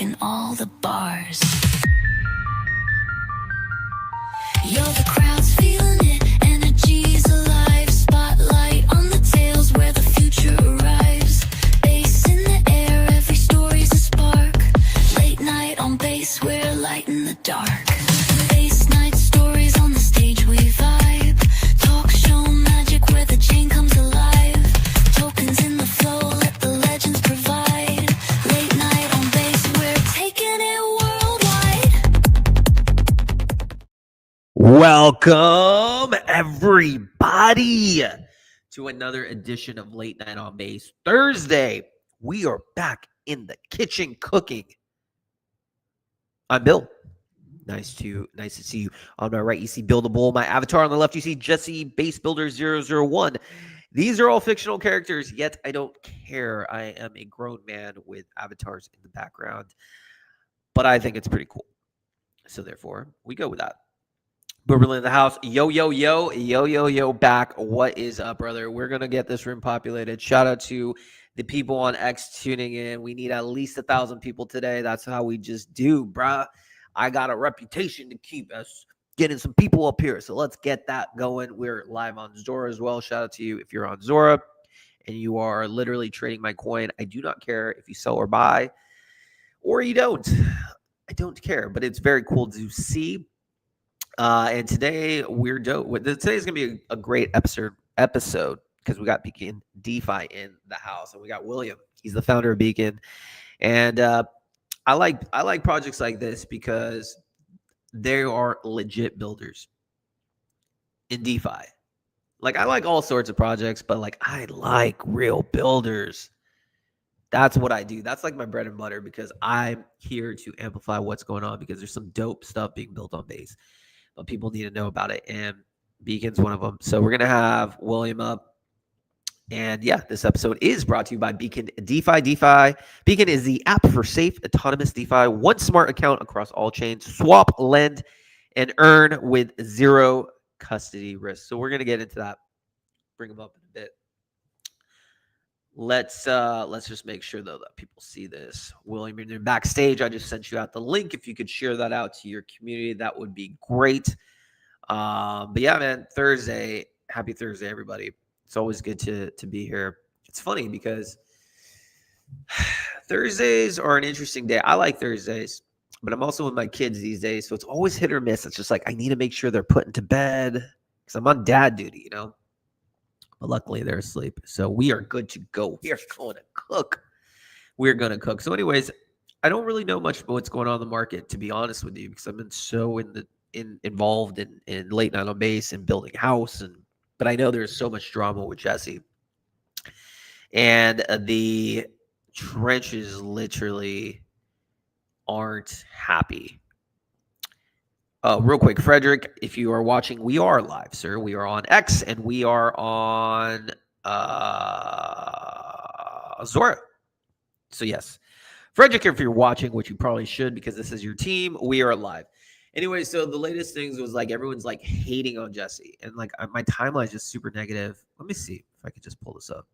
in all the bars. Yo, the crowd's feeling it, energy's alive. Spotlight on the tails where the future arrives. Bass in the air, every story's a spark. Late night on bass, we're light in the dark. Bass night stories on the stage, we vibe. Talk show magic where the chain comes alive. Tokens in the flow, let the legends provide. Late night on bass, we're taking it worldwide. Welcome, everybody, to another edition of Late Night on Base Thursday. We are back in the kitchen cooking. I'm Bill. Nice to see you. On my right, you see Bill the Bull. My avatar on the left, you see Jesse Base Builder 001. These are all fictional characters, yet I don't care. I am a grown man with avatars in the background, but I think it's pretty cool. So therefore, we go with that. Booberlin in the house. Yo, back. What is up, brother? We're going to get this room populated. Shout out to the people on X tuning in. We need at least 1,000 people today. That's how we just do, bruh. I got a reputation to keep us getting some people up here. So let's get that going. We're live on Zora as well. Shout out to you if you're on Zora and you are literally trading my coin. I do not care if you sell or buy or you don't. I don't care, but it's very cool to see. And today we're dope. Today's gonna be a great episode because we got Beacon Defi in the house, and we got William. He's the founder of Beacon, and I like projects like this because they are legit builders in DeFi. Like I like all sorts of projects, but like I like real builders. That's what I do. That's like my bread and butter because I'm here to amplify what's going on because there's some dope stuff being built on Base. But people need to know about it, and Beacon's one of them. So we're going to have William up. And yeah, this episode is brought to you by Beacon DeFi. Beacon is the app for safe, autonomous DeFi. One smart account across all chains. Swap, lend, and earn with zero custody risk. So we're going to get into that. Bring them up in a bit. Let's just make sure, though, that people see this. William, you're backstage. I just sent you out the link. If you could share that out to your community, that would be great. But yeah, man, Thursday. Happy Thursday, everybody. It's always good to be here. It's funny because Thursdays are an interesting day. I like Thursdays, but I'm also with my kids these days, so it's always hit or miss. It's just like I need to make sure they're put into bed because I'm on dad duty, you know. But luckily, they're asleep. So we are good to go. We are going to cook. We're going to cook. So anyways, I don't really know much about what's going on in the market, to be honest with you, because I've been so involved in late night on base and building house. But I know there's so much drama with Jesse. And the trenches literally aren't happy. Real quick, Frederick, if you are watching, we are live, sir. We are on X and we are on Zora. So yes, Frederick, if you're watching, which you probably should because this is your team, we are live. Anyway, so the latest things was like everyone's like hating on Jesse, and like my timeline is just super negative. Let me see if I could just pull this up.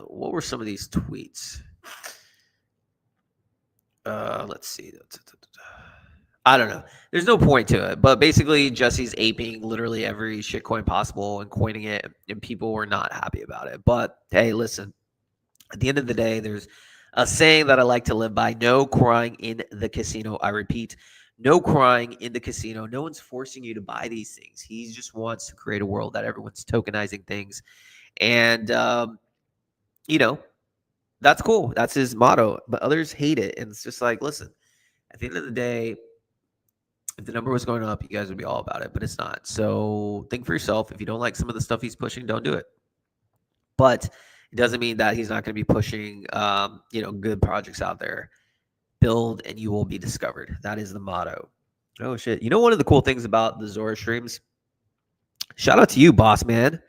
What were some of these tweets? Let's see. I don't know. There's no point to it. But basically, Jesse's aping literally every shitcoin possible and coining it, and people were not happy about it. But hey, listen, at the end of the day, there's a saying that I like to live by. No crying in the casino. I repeat, no crying in the casino. No one's forcing you to buy these things. He just wants to create a world that everyone's tokenizing things. And, you know, that's cool. That's his motto. But others hate it. And it's just like, listen, at the end of the day, if the number was going up, you guys would be all about it, but it's not. So think for yourself. If you don't like some of the stuff he's pushing, don't do it. But it doesn't mean that he's not going to be pushing, good projects out there. Build and you will be discovered. That is the motto. Oh, shit. You know, one of the cool things about the Zora streams, shout out to you, boss man.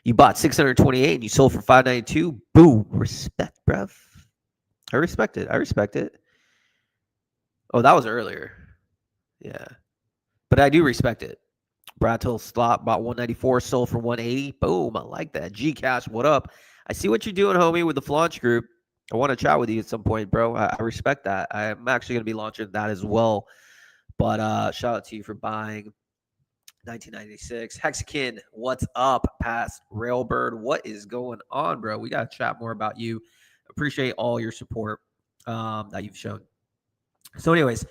You bought 628 and you sold for 592. Boo. Respect, bruv. I respect it. Oh, that was earlier. Yeah. But I do respect it. Bratel slot bought 194, sold for 180. Boom. I like that. Gcash, what up? I see what you're doing, homie, with the Flaunch group. I want to chat with you at some point, bro. I respect that. I'm actually going to be launching that as well. But shout out to you for buying 1996. Hexakin, what's up? Past Railbird, what is going on, bro? We got to chat more about you. Appreciate all your support that you've shown. So, anyways,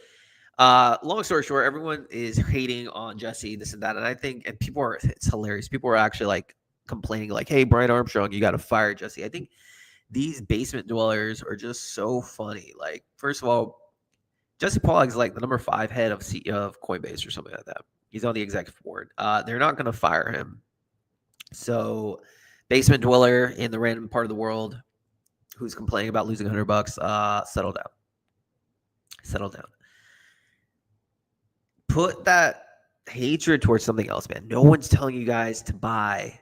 long story short, everyone is hating on Jesse, this and that. And I think, and people are, it's hilarious. People are actually like complaining, like, hey, Brian Armstrong, you got to fire Jesse. I think these basement dwellers are just so funny. Like, first of all, Jesse Pollak is like the number 5 head of CEO of Coinbase or something like that. He's on the executive board. They're not going to fire him. So, basement dweller in the random part of the world who's complaining about losing $100, settle down. Settle down. Put that hatred towards something else, man. No one's telling you guys to buy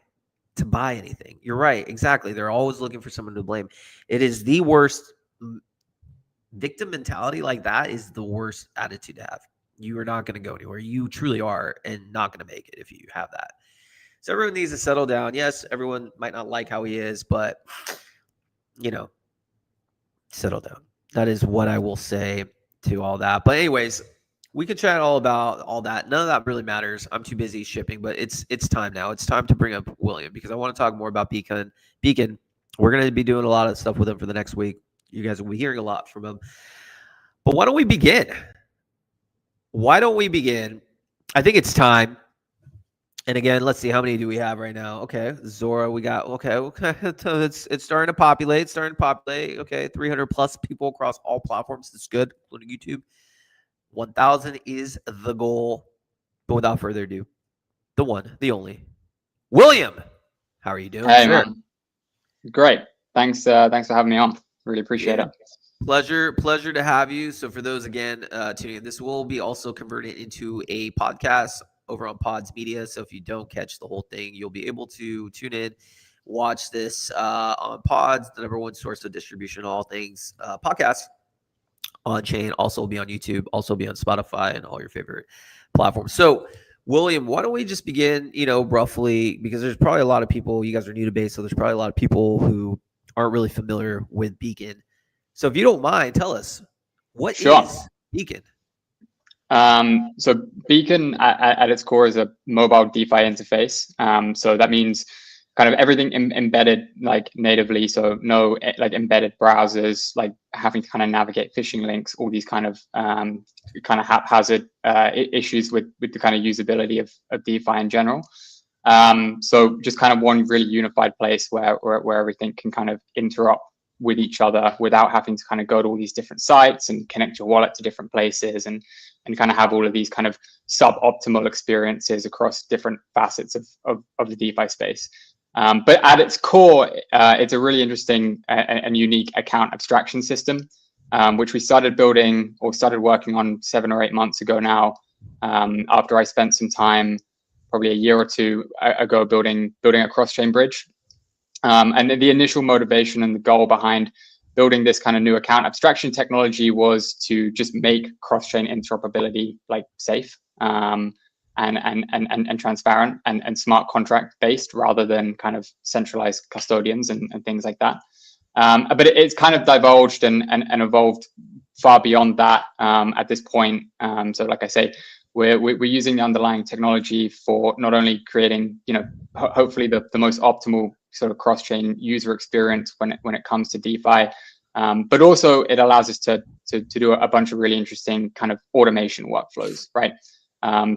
anything. You're right. Exactly. They're always looking for someone to blame. It is the worst. Victim mentality like that is the worst attitude to have. You are not going to go anywhere. You truly are, and not going to make it if you have that. So everyone needs to settle down. Yes, everyone might not like how he is, but settle down. That is what I will say to all that. But anyways, we could chat all about all that. None of that really matters. I'm too busy shipping, but it's time now. It's time to bring up William because I want to talk more about Beacon. We're going to be doing a lot of stuff with him for the next week. You guys will be hearing a lot from him. But why don't we begin? I think it's time. And again, let's see, how many do we have right now? Okay, Zora, we got, okay. It's starting to populate. Okay, 300 plus people across all platforms. That's good, including YouTube. 1,000 is the goal. But without further ado, the one, the only, William. How are you doing? Hey, sir? Man. Great. Thanks for having me on. Really appreciate it. Pleasure to have you. So for those, again, tuning in, this will be also converted into a podcast over on Pods Media. So if you don't catch the whole thing, you'll be able to tune in, watch this on Pods, the number one source of distribution of all things podcasts on chain. Also will be on YouTube, also be on Spotify and all your favorite platforms. So William, why don't we just begin, roughly, because there's probably a lot of people, you guys are new to base, so there's probably a lot of people who aren't really familiar with Beacon. So if you don't mind, tell us, what is Beacon? So Beacon at its core is a mobile DeFi interface. So that means kind of everything embedded like natively. So no like embedded browsers, like having to kind of navigate phishing links, all these kind of haphazard issues with the kind of usability of DeFi in general. So just kind of one really unified place where everything can kind of interop with each other without having to kind of go to all these different sites and connect your wallet to different places and kind of have all of these kind of suboptimal experiences across different facets of the DeFi space. But at its core, it's a really interesting and unique account abstraction system, which we started working on 7 or 8 months ago now, after I spent some time, probably a year or two ago, building a cross-chain bridge. And the initial motivation and the goal behind building this kind of new account abstraction technology was to just make cross-chain interoperability like safe and transparent and smart contract based rather than kind of centralized custodians and things like that. But it's kind of divulged and evolved far beyond that at this point. So like I say, we're using the underlying technology for not only creating, hopefully the most optimal sort of cross-chain user experience when it comes to DeFi, but also it allows us to do a bunch of really interesting kind of automation workflows, right?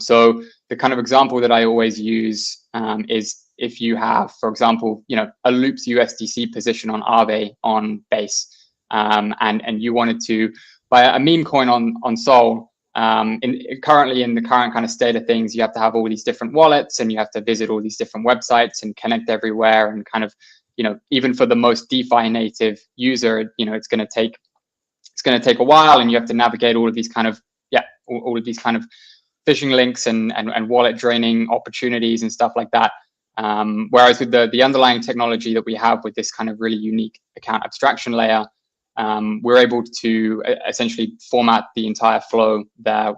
So the kind of example that I always use is if you have, for example, a Loops USDC position on Aave on Base, and you wanted to buy a meme coin on Sol. Currently in the current kind of state of things, you have to have all these different wallets and you have to visit all these different websites and connect everywhere, and kind of, even for the most DeFi native user, it's going to take a while, and you have to navigate all of these kind of phishing links and wallet draining opportunities and stuff like that. Whereas with the underlying technology that we have with this kind of really unique account abstraction layer, we're able to essentially format the entire flow there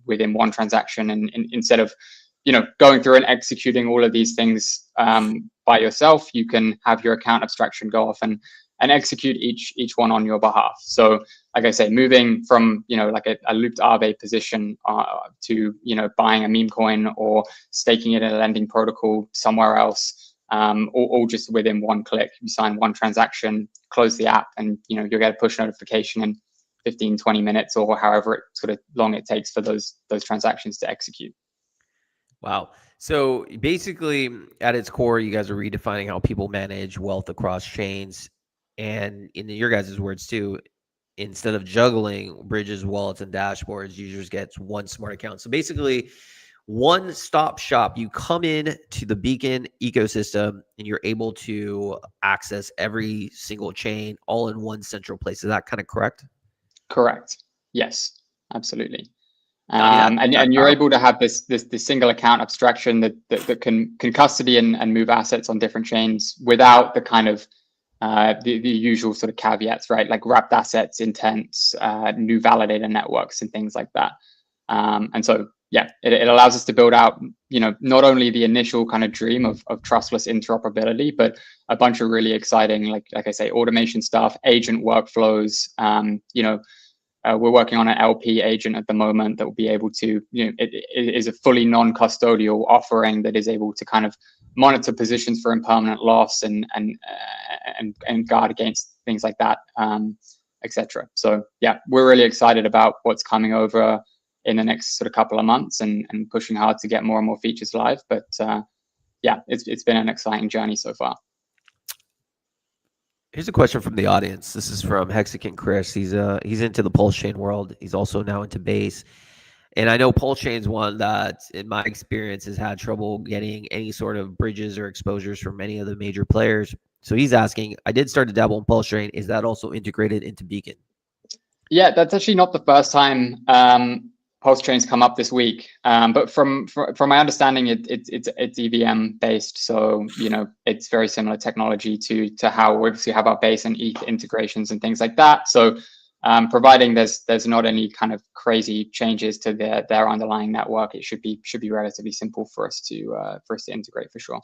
within one transaction. And instead of, going through and executing all of these things by yourself, you can have your account abstraction go off and and execute each one on your behalf. So like I say, moving from, like a looped Aave position to, buying a meme coin or staking it in a lending protocol somewhere else, all just within one click. You sign one transaction, close the app, and you'll get a push notification in 15, 20 minutes or however sort of long it takes for those transactions to execute. Wow. So basically, at its core, you guys are redefining how people manage wealth across chains. And in your guys' words too, instead of juggling bridges, wallets, and dashboards, users get one smart account. So basically, one-stop shop. You come in to the Beacon ecosystem and you're able to access every single chain all in one central place. Is that kind of correct? Correct. Yes, absolutely. I mean, And you're able to have this single account abstraction that can custody and move assets on different chains without the kind of the usual sort of caveats, right? Like wrapped assets, intents, new validator networks, and things like that. And so, yeah, it allows us to build out, not only the initial kind of dream of trustless interoperability, but a bunch of really exciting, like I say, automation stuff, agent workflows. We're working on an LP agent at the moment that will be able to, it is a fully non-custodial offering that is able to kind of monitor positions for impermanent loss and guard against things like that, etc. So yeah, we're really excited about what's coming over in the next sort of couple of months and pushing hard to get more and more features live. But yeah, it's been an exciting journey so far. Here's a question from the audience. This is from Hexagon Chris. He's into the Pulse Chain world. He's also now into Base. And I know Pulse Chain's one that, in my experience, has had trouble getting any sort of bridges or exposures from any of the major players. So he's asking, I did start to dabble in Pulse Chain. Is that also integrated into Beacon? Yeah, that's actually not the first time Pulse Chain's come up this week. But from my understanding, it's EVM based, so it's very similar technology to how we obviously have our Base and ETH integrations and things like that. So providing there's not any kind of crazy changes to their underlying network, it should be relatively simple for us to integrate for sure.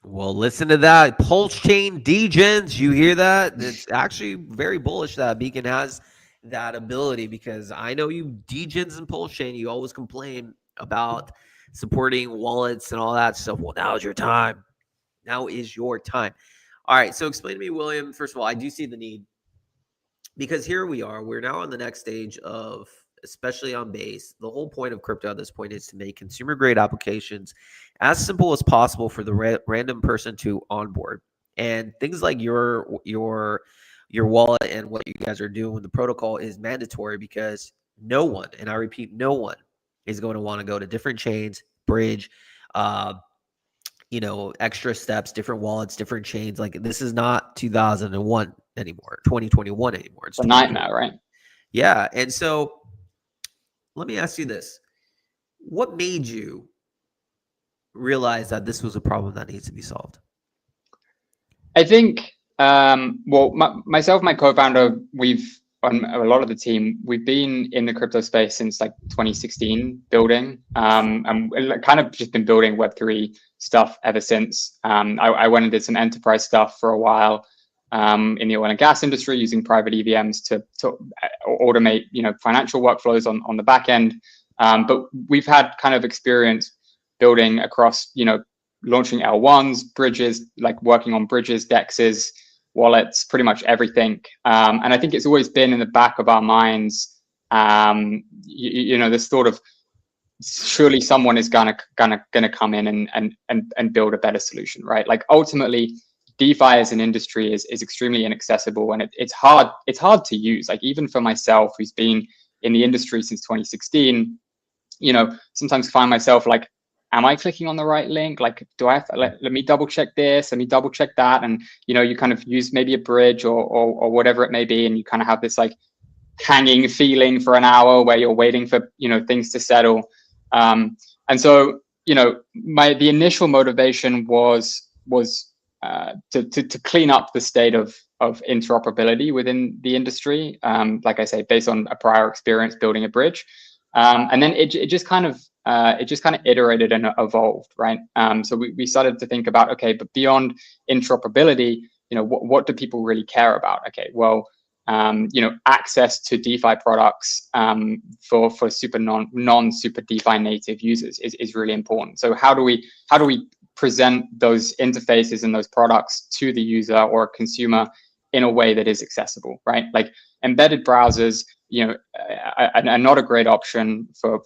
Well, listen to that. Pulse Chain degens, you hear that? It's actually very bullish that Beacon has that ability, because I know you degens in Pulse Chain, you always complain about supporting wallets and all that stuff. Well, now is your time. Now is your time. All right, so explain to me, William, first of all, I do see the need, because here we are. We're now on the next stage of, especially on Base, the whole point of crypto at this point is to make consumer-grade applications as simple as possible for the random person to onboard. And things like your wallet and what you guys are doing with the protocol is mandatory, because no one, and I repeat, no one is going to want to go to different chains, bridge, extra steps, different wallets, different chains. Like, this is not 2001 anymore, 2021 anymore. It's a nightmare, right? Yeah. And so let me ask you this. What made you realize that this was a problem that needs to be solved? I think, myself, my co-founder, we've, on a lot of the team, we've been in the crypto space since like 2016 building, and kind of just been building Web3 stuff ever since. I went and did some enterprise stuff for a while in the oil and gas industry, using private EVMs to automate, financial workflows on the back end. But we've had kind of experience building across, launching L1s, bridges, like working on bridges, dexes, wallets, pretty much everything. And I think it's always been in the back of our minds, this sort of, surely someone is gonna come in and build a better solution, right? Like, ultimately, DeFi as an industry is extremely inaccessible, and it's hard to use. Like, even for myself, who's been in the industry since 2016, sometimes find myself like, am I clicking on the right link? Like, do I have to, let me double check this, let me double check that? And, you kind of use maybe a bridge or whatever it may be, and you kind of have this like hanging feeling for an hour where you're waiting for, things to settle. And so, the initial motivation was to clean up the state of interoperability within the industry. Like I say, based on a prior experience building a bridge. And then it just kind of iterated and evolved, right? So we started to think about, okay, but beyond interoperability, what do people really care about? Okay, well, access to DeFi products for super non super DeFi native users is really important. So how do we present those interfaces and those products to the user or consumer in a way that is accessible, right? Like embedded browsers, are not a great option for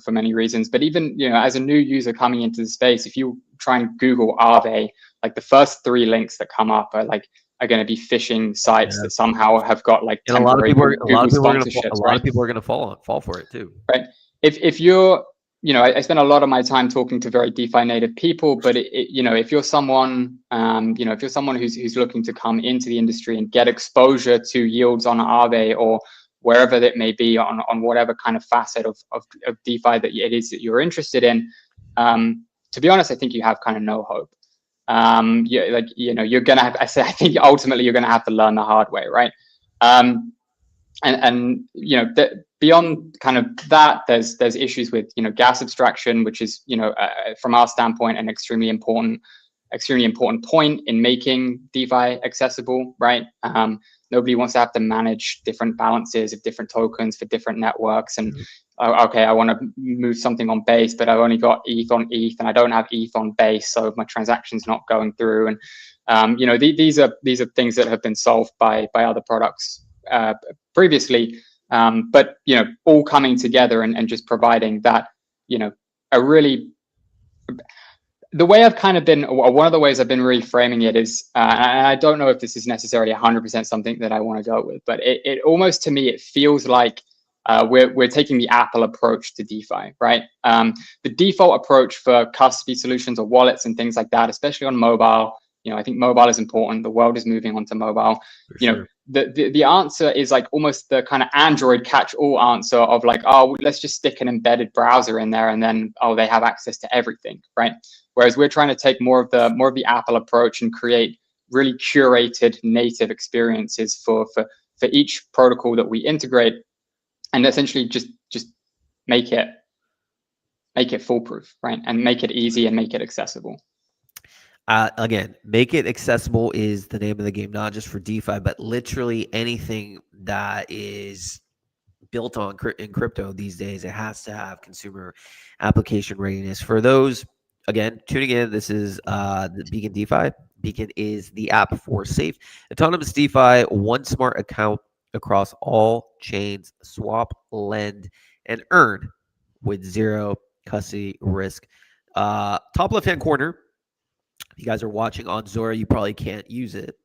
many reasons. But even, as a new user coming into the space, if you try and Google Aave, like the first 3 links that come up are going to be phishing sites that somehow have got like And a lot of temporary people are Google sponsorships, a lot right? of people are going to fall for it too. Right. If you're, I spend a lot of my time talking to very DeFi native people, but if you're someone, if you're someone who's looking to come into the industry and get exposure to yields on Aave or wherever that may be on whatever kind of facet of DeFi that it is that you're interested in, to be honest, I think you have kind of no hope. You're gonna have. I think ultimately you're gonna have to learn the hard way, right? And beyond kind of that, there's issues with gas abstraction, which is from our standpoint an extremely important point in making DeFi accessible, right? Nobody wants to have to manage different balances of different tokens for different networks. And okay, I want to move something on Base, but I've only got ETH on ETH, and I don't have ETH on Base, so my transaction's not going through. And these are things that have been solved by other products previously, but all coming together and just providing that a really. The way I've kind of been, or one of the ways I've been really framing it is, and I don't know if this is necessarily 100% something that I want to go with, but it almost, to me, it feels like we're taking the Apple approach to DeFi, right? The default approach for custody solutions or wallets and things like that, especially on mobile, I think mobile is important. The world is moving onto mobile. The answer is like almost the kind of Android catch-all answer of like, oh, let's just stick an embedded browser in there, and then they have access to everything, right? Whereas we're trying to take more of the Apple approach and create really curated native experiences for each protocol that we integrate, and essentially just make it foolproof, right? And make it easy and make it accessible. Again, make it accessible is the name of the game, not just for DeFi, but literally anything that is built on in crypto these days. It has to have consumer application readiness. For those, again, tuning in, this is the Beacon DeFi. Beacon is the app for safe, autonomous DeFi, one smart account across all chains. Swap, lend, and earn with zero custody risk. Top left-hand corner. If you guys are watching on Zora, you probably can't use it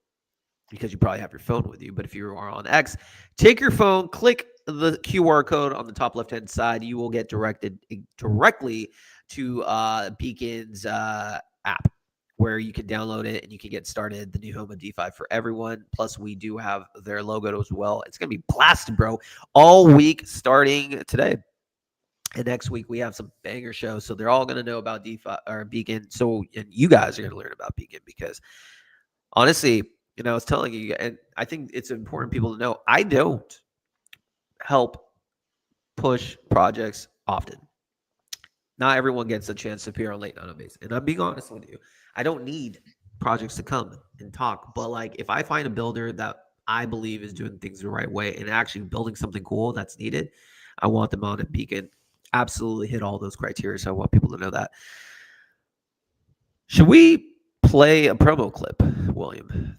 because you probably have your phone with you. But if you are on X, take your phone, click the QR code on the top left-hand side. You will get directed directly to Beacon's app, where you can download it and you can get started. The new home of DeFi for everyone. Plus, we do have their logo as well. It's going to be blasted, bro, all week starting today. And next week we have some banger shows, so they're all going to know about DeFi or Beacon. So, and you guys are going to learn about Beacon because, honestly, I was telling you, and I think it's important people to know, I don't help push projects often. Not everyone gets a chance to appear on Late Night on Base, and I'm being honest with you. I don't need projects to come and talk, but like if I find a builder that I believe is doing things the right way and actually building something cool that's needed, I want them on at Beacon. Absolutely hit all those criteria. So I want people to know that. Should we play a promo clip, William?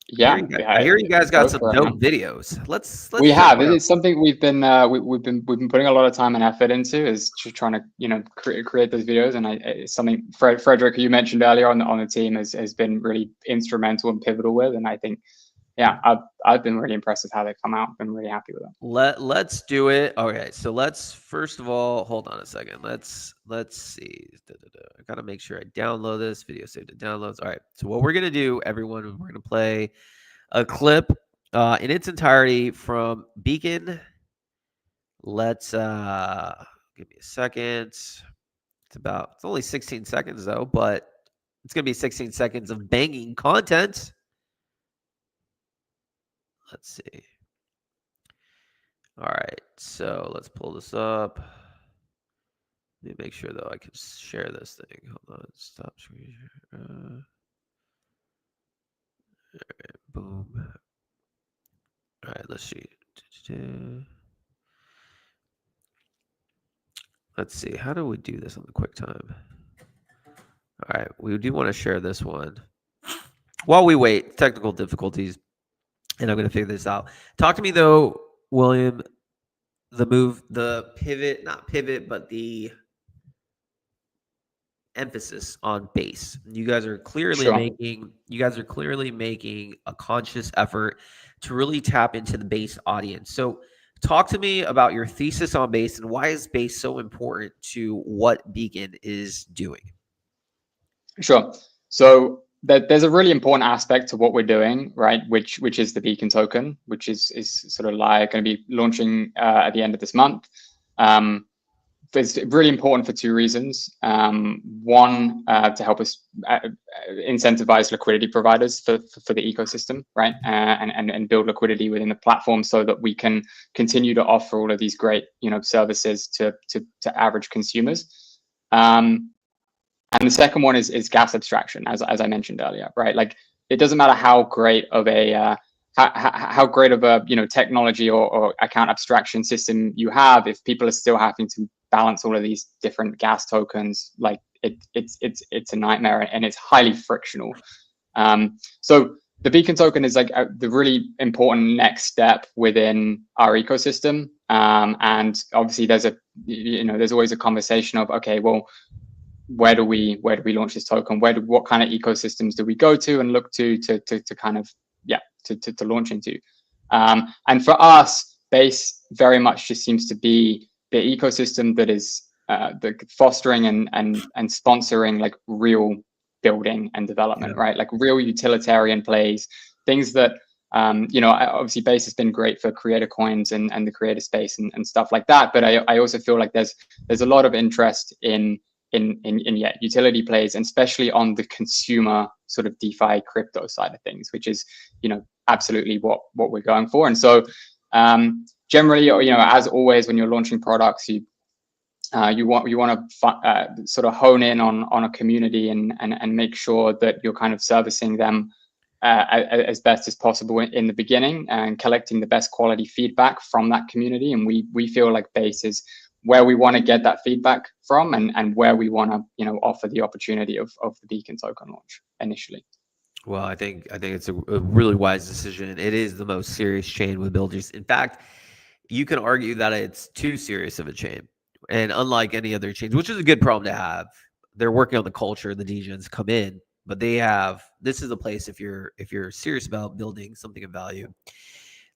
Yeah, I hear you guys got some dope videos. Let's. We have. It's something we've been putting a lot of time and effort into, is just trying to create those videos. And it's something Frederick, who you mentioned earlier on the team, has been really instrumental and pivotal with. And I think, yeah, I've been really impressed with how they come out. Been really happy with them. Let's do it. Okay, so let's first of all hold on a second. Let's see. I gotta make sure I download this video. Save the downloads. All right. So what we're gonna do, everyone, we're gonna play a clip in its entirety from Beacon. Let's give me a second. It's only 16 seconds though, but it's gonna be 16 seconds of banging content. Let's see. All right, so let's pull this up. Let me make sure, though, I can share this thing. Hold on, stop screen share. Boom. All right, let's see. Let's see. How do we do this on the QuickTime? All right, we do want to share this one. While we wait, technical difficulties, and I'm going to figure this out. Talk to me though, William. The move, the pivot, not pivot, but the emphasis on base. You guys are clearly Sure. making a conscious effort to really tap into the base audience. So talk to me about your thesis on base and why is base so important to what Beacon is doing. Sure. So there's a really important aspect to what we're doing, right? Which is the Beacon token, which is sort of like going to be launching at the end of this month. It's really important for two reasons. One, to help us incentivize liquidity providers for the ecosystem, right? And build liquidity within the platform so that we can continue to offer all of these great, services to average consumers. And the second one is gas abstraction, as I mentioned earlier, right? Like it doesn't matter how great of a technology or account abstraction system you have, if people are still having to balance all of these different gas tokens, like it's a nightmare and it's highly frictional. So the Beacon token is like the really important next step within our ecosystem. And obviously there's always a conversation of, okay, well, where do we launch this token? What kind of ecosystems do we go to and look to kind of to launch into? And for us, Base very much just seems to be the ecosystem that is the fostering and sponsoring like real building and development, right? Like real utilitarian plays, things that obviously Base has been great for creator coins and the creator space and stuff like that. But I also feel like there's a lot of interest in utility plays, and especially on the consumer sort of DeFi crypto side of things, which is absolutely what we're going for. And so generally, as always, when you're launching products, you want to sort of hone in on a community and make sure that you're kind of servicing them as best as possible in the beginning and collecting the best quality feedback from that community. And we feel like Base is where we want to get that feedback from and where we want to offer the opportunity of the Beacon token launch initially. Well, I think it's a really wise decision. It is the most serious chain with builders. In fact, you can argue that it's too serious of a chain. And unlike any other chains, which is a good problem to have, they're working on the culture. The degens come in, but this is a place if you're serious about building something of value,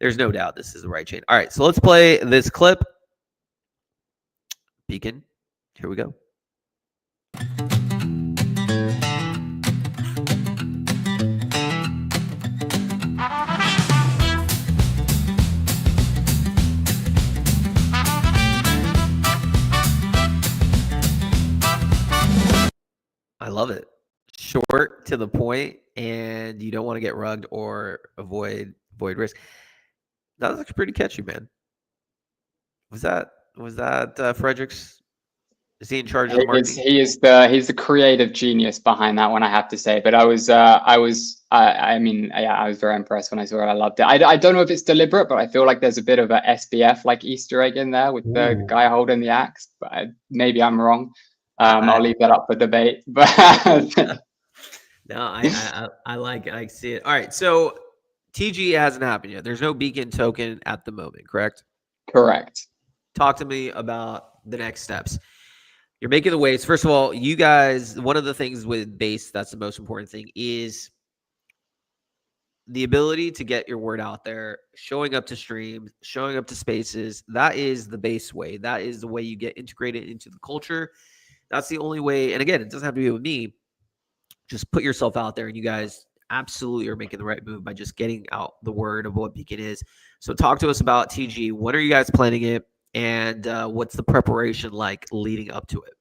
there's no doubt this is the right chain. All right, so let's play this clip. Beacon, here we go. I love it. Short to the point, and you don't want to get rugged or avoid risk. That was actually pretty catchy, man. Was that Frederick's? Is he in charge of the marketing? He's the creative genius behind that one, I have to say. But I was very impressed when I saw it. I loved it. I don't know if it's deliberate, but I feel like there's a bit of a SBF like Easter egg in there with the guy holding the axe. But maybe I'm wrong. I'll leave that up for debate. But no, I like it. I see it. All right, so TG hasn't happened yet. There's no Beacon token at the moment, correct? Correct. Talk to me about the next steps. You're making the waves. First of all, you guys, one of the things with Base that's the most important thing is the ability to get your word out there, showing up to streams, showing up to spaces. That is the Base way. That is the way you get integrated into the culture. That's the only way. And again, it doesn't have to be with me. Just put yourself out there, and you guys absolutely are making the right move by just getting out the word of what Beacon is. So talk to us about TG. When are you guys planning it? And what's the preparation like leading up to it?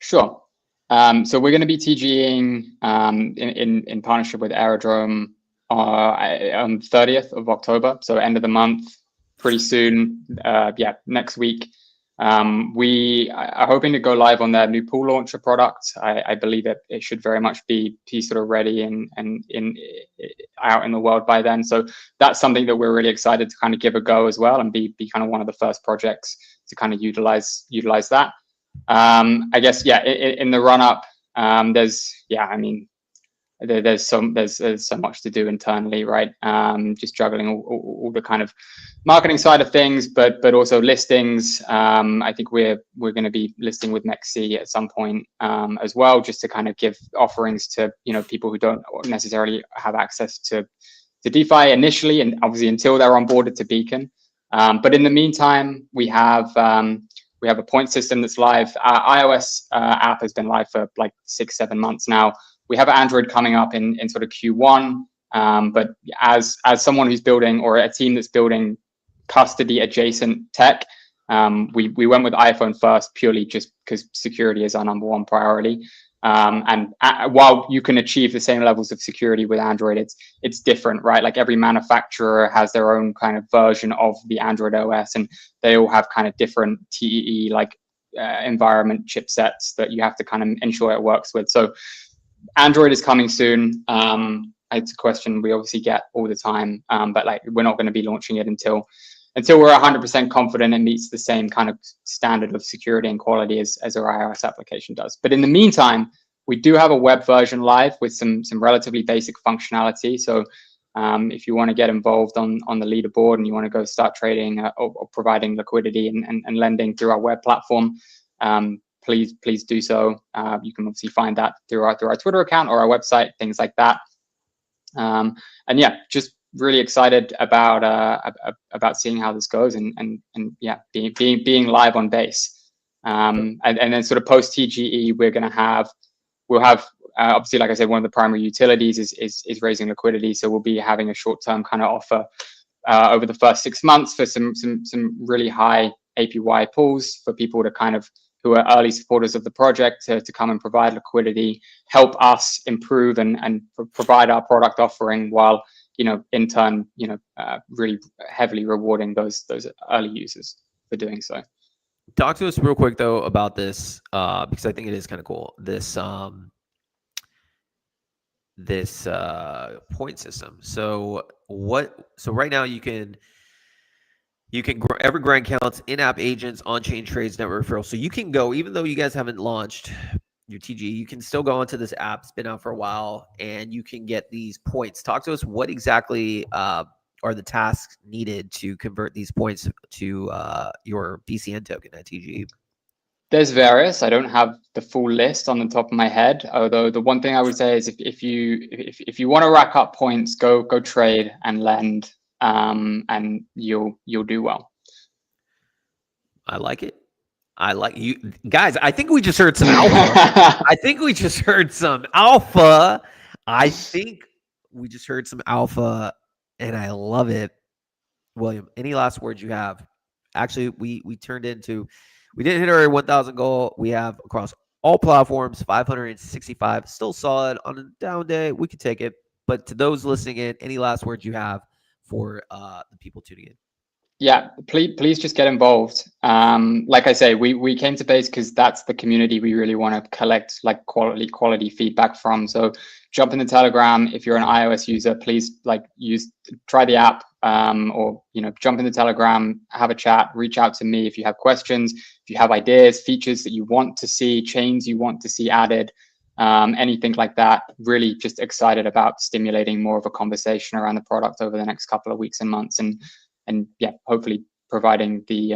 Sure. So we're going to be TGing in partnership with Aerodrome on 30th of October. So end of the month, pretty soon. Next week. We are hoping to go live on their new pool launcher product. I believe it should very much be sort of ready and out in the world by then. So that's something that we're really excited to kind of give a go as well, and be kind of one of the first projects to kind of utilize that. I guess, yeah, in the run up, there's so much to do internally, right? Just juggling all the kind of marketing side of things, but also listings. I think we're going to be listing with Mexi at some point as well, just to kind of give offerings to people who don't necessarily have access to DeFi initially, and obviously until they're onboarded to Beacon. But in the meantime, we have a point system that's live. Our iOS app has been live for like 6-7 months now. We have Android coming up in sort of Q1, but as someone who's building, or a team that's building custody adjacent tech, we went with iPhone first, purely just because security is our number one priority. And while you can achieve the same levels of security with Android, it's different, right? Like every manufacturer has their own kind of version of the Android OS, and they all have kind of different TEE environment chipsets that you have to kind of ensure it works with. So Android is coming soon. It's a question we obviously get all the time, but like we're not going to be launching it until we're 100% confident it meets the same kind of standard of security and quality as our iOS application does. But in the meantime, we do have a web version live with some relatively basic functionality. So if you want to get involved on the leaderboard and you want to go start trading or providing liquidity and lending through our web platform, please do so. You can obviously find that through our Twitter account or our website, things like that. And yeah, just really excited about seeing how this goes, and yeah, being live on base. And then sort of post TGE, we'll have obviously, like I said, one of the primary utilities is raising liquidity. So we'll be having a short-term kind of offer over the first 6 months for some really high APY pools for people to kind of, who are early supporters of the project, to come and provide liquidity, help us improve and provide our product offering, while in turn really heavily rewarding those early users for doing so. Talk to us real quick though about this, because I think it is kind of cool. This point system. So right now you can every grind counts, in-app agents, on-chain trades, network referrals. So you can go, even though you guys haven't launched your TG, you can still go onto this app. It's been out for a while, and you can get these points. Talk to us. What exactly are the tasks needed to convert these points to your BCN token at TG? There's various. I don't have the full list on the top of my head. Although the one thing I would say is, if you want to rack up points, go trade and lend. And you'll do well. I like it. I like you guys. I think we just heard some alpha. I think we just heard some alpha, and I love it. William, any last words you have? Actually, we didn't hit our 1,000 goal. We have across all platforms 565, still solid on a down day. We could take it. But to those listening in, any last words you have for the people tuning in? Yeah, please just get involved. Like I say, we came to base because that's the community we really want to collect like quality feedback from. So jump in the Telegram. If you're an iOS user, please try the app, or jump in the Telegram, have a chat, reach out to me if you have questions, if you have ideas, features that you want to see, chains you want to see added. Anything like that. Really just excited about stimulating more of a conversation around the product over the next couple of weeks and months, and yeah, hopefully providing the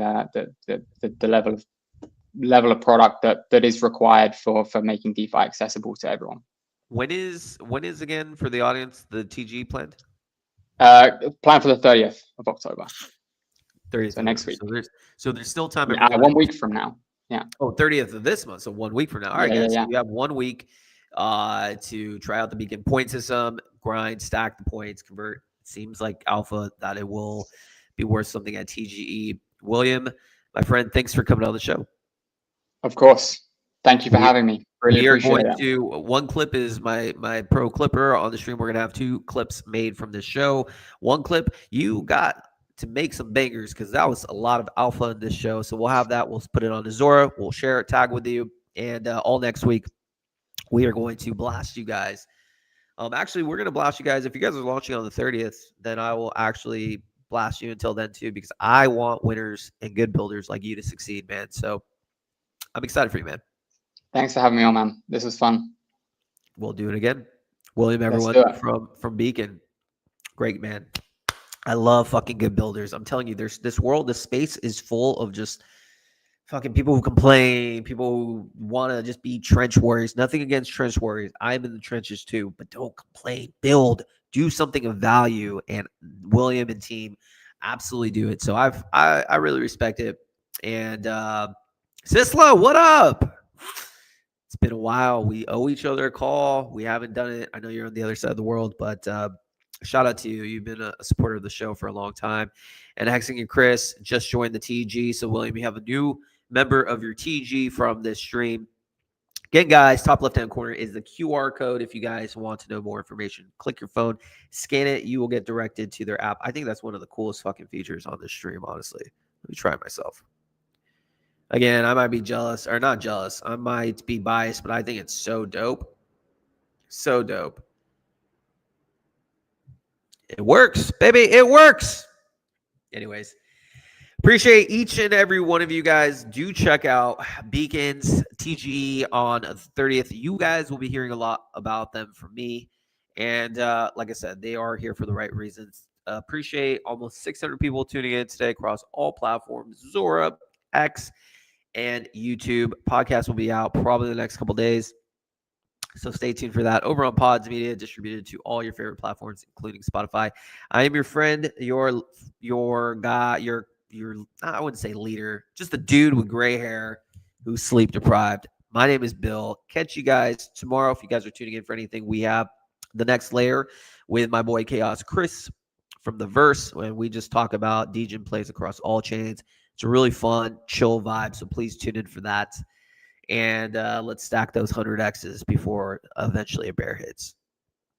level of product that is required for making DeFi accessible to everyone. When is again, for the audience, the TG planned? Planned for the 30th of October. 30th. So next week. So there's still time. 1 week from now. Yeah. Oh, 30th of this month. So 1 week from now. All right, guys. Yeah. So you have 1 week to try out the Beacon point system, grind, stack the points, convert. It seems like alpha that it will be worth something at TGE. William, my friend, thanks for coming on the show. Of course. Thank you for having me. Really appreciate it. One clip is my pro clipper on the stream. We're going to have 2 clips made from this show. One clip, you got to make some bangers because that was a lot of alpha in this show. So we'll have that. We'll put it on the Zora. We'll share it, tag with you, and all next week we are going to blast you guys. Actually, we're going to blast you guys. If you guys are launching on the 30th, then I will actually blast you until then too, because I want winners and good builders like you to succeed, man. So I'm excited for you, man. Thanks for having me on, man. This was fun. We'll do it again. William, Let's everyone do it. from Beacon. Great, man. I love fucking good builders. I'm telling you, there's this world, this space is full of just fucking people who complain, people who want to just be trench warriors. Nothing against trench warriors. I'm in the trenches too, but don't complain. Build, do something of value. And William and team absolutely do it. So I really respect it. And Sisla, what up? It's been a while. We owe each other a call. We haven't done it. I know you're on the other side of the world, but shout out to you. You've been a supporter of the show for a long time. And Hexing and Chris just joined the TG. So, William, you have a new member of your TG from this stream. Again, guys, top left-hand corner is the QR code. If you guys want to know more information, click your phone, scan it. You will get directed to their app. I think that's one of the coolest fucking features on this stream, honestly. Let me try it myself. Again, I might be jealous, or not jealous. I might be biased, but I think it's so dope. So dope. It works, baby. It works. Anyways, appreciate each and every one of you guys. Do check out Beacon's TGE on the 30th. You guys will be hearing a lot about them from me. And like I said, they are here for the right reasons. Appreciate almost 600 people tuning in today across all platforms, Zora, X, and YouTube. Podcast will be out probably the next couple days. So stay tuned for that. Over on Pods Media, distributed to all your favorite platforms, including Spotify. I am your friend, your guy, your I wouldn't say leader, just a dude with gray hair who's sleep deprived. My name is Bill. Catch you guys tomorrow. If you guys are tuning in for anything, we have the next layer with my boy Chaos Chris from the Verse, when we just talk about Degen plays across all chains. It's a really fun, chill vibe. So please tune in for that. And let's stack those 100Xs before eventually a bear hits.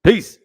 Peace.